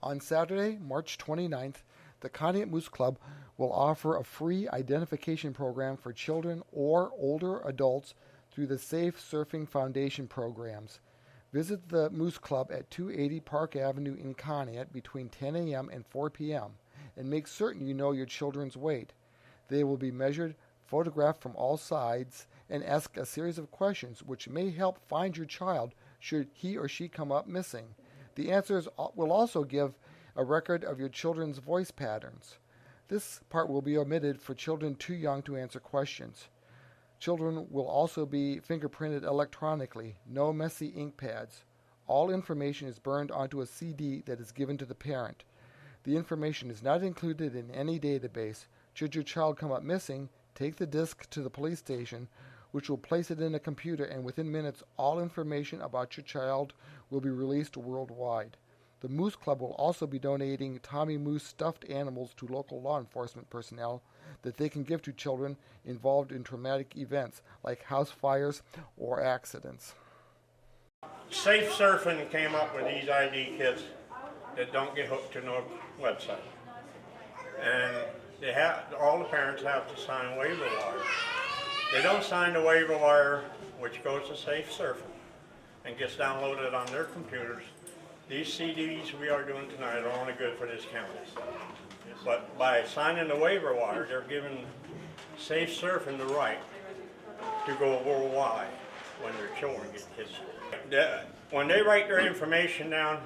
On Saturday, March 29th, the Conneaut Moose Club will offer a free identification program for children or older adults through the Safe Surfing Foundation programs. Visit the Moose Club at 280 Park Avenue in Conneaut between 10 a.m. and 4 p.m. and make certain you know your children's weight. They will be measured, photographed from all sides, and ask a series of questions which may help find your child should he or she come up missing. The answers will also give a record of your children's voice patterns. This part will be omitted for children too young to answer questions. Children will also be fingerprinted electronically, no messy ink pads. All information is burned onto a CD that is given to the parent. The information is not included in any database. Should your child come up missing, take the disc to the police station, which will place it in a computer, and within minutes all information about your child will be released worldwide. The Moose Club will also be donating Tommy Moose stuffed animals to local law enforcement personnel that they can give to children involved in traumatic events like house fires or accidents. Safe Surfing came up with these ID kits that don't get hooked to no website. And all the parents have to sign a waiver wire. They don't sign the waiver wire, which goes to Safe Surfing and gets downloaded on their computers. These CDs we are doing tonight are only good for this county. But by signing the waiver wire, they're giving Safe Surfing the right to go worldwide when their children get kidnapped. When they write their information down,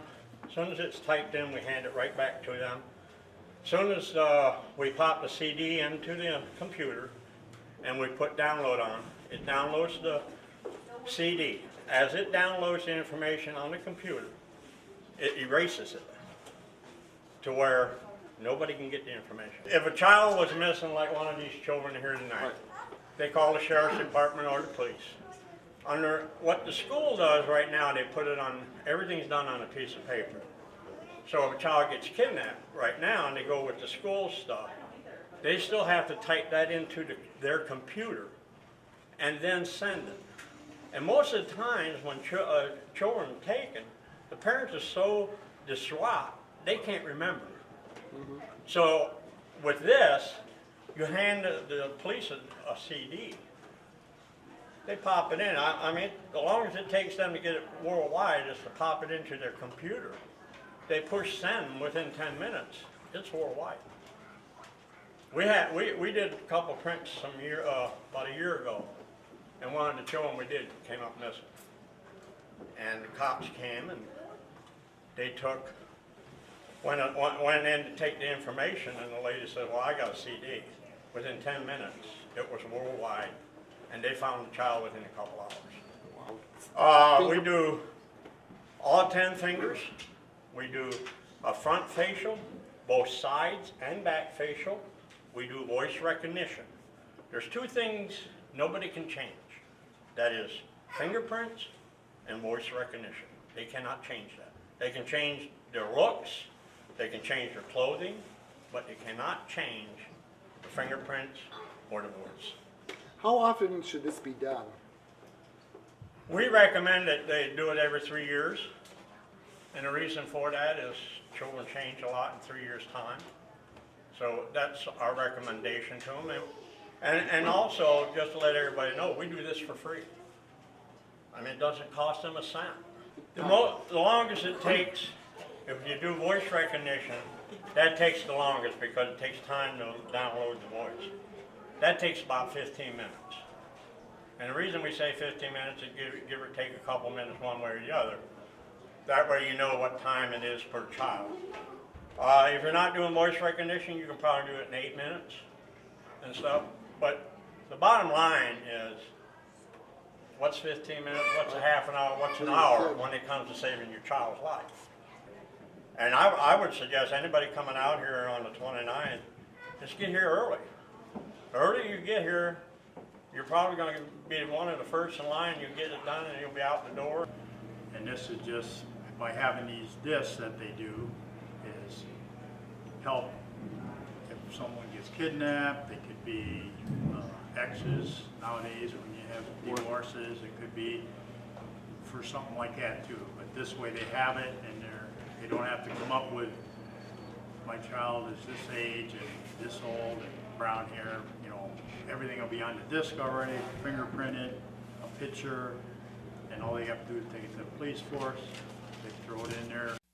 as soon as it's typed in, we hand it right back to them. As soon as we pop the CD into the computer and we put download on, it downloads the CD. As it downloads the information on the computer, it erases it to where nobody can get the information. If a child was missing, like one of these children here tonight, they call the sheriff's department or the police. Under what the school does right now, they put it on, everything's done on a piece of paper. So if a child gets kidnapped right now and they go with the school stuff, they still have to type that into their computer and then send it. And most of the times when children are taken, the parents are so distraught, they can't remember. Mm-hmm. So with this, you hand the police a CD. They pop it in. I mean, the longest it takes them to get it worldwide is to pop it into their computer. They push send within 10 minutes. It's worldwide. We did a couple prints about a year ago, and one of the children we did came up missing. And the cops came and they went in to take the information, and the lady said, well, I got a CD. Within 10 minutes, it was worldwide, and they found the child within a couple hours. We do all 10 fingers. We do a front facial, both sides and back facial. We do voice recognition. There's two things nobody can change. That is fingerprints and voice recognition. They cannot change that. They can change their looks, they can change their clothing, but they cannot change the fingerprints or the voice. How often should this be done? We recommend that they do it every 3 years. And the reason for that is children change a lot in 3 years' time. So that's our recommendation to them. And also, just to let everybody know, we do this for free. I mean, it doesn't cost them a cent. The longest it takes, if you do voice recognition, that takes the longest because it takes time to download the voice. That takes about 15 minutes. And the reason we say 15 minutes is give or take a couple minutes one way or the other. That way you know what time it is per child. If you're not doing voice recognition, you can probably do it in 8 minutes and stuff. But the bottom line is, what's 15 minutes, what's a half an hour, what's an hour when it comes to saving your child's life? And I would suggest anybody coming out here on the 29th, just get here early. The earlier you get here, you're probably going to be one of the first in line. You get it done and you'll be out the door. And this is just, by having these discs that they do, is help if someone gets kidnapped. They could be exes nowadays when you have divorces. It could be for something like that too. But this way they have it, and They don't have to come up with, my child is this age and this old and brown hair, you know, everything will be on the disc already, fingerprinted, a picture, and all they have to do is take it to the police force, they throw it in there.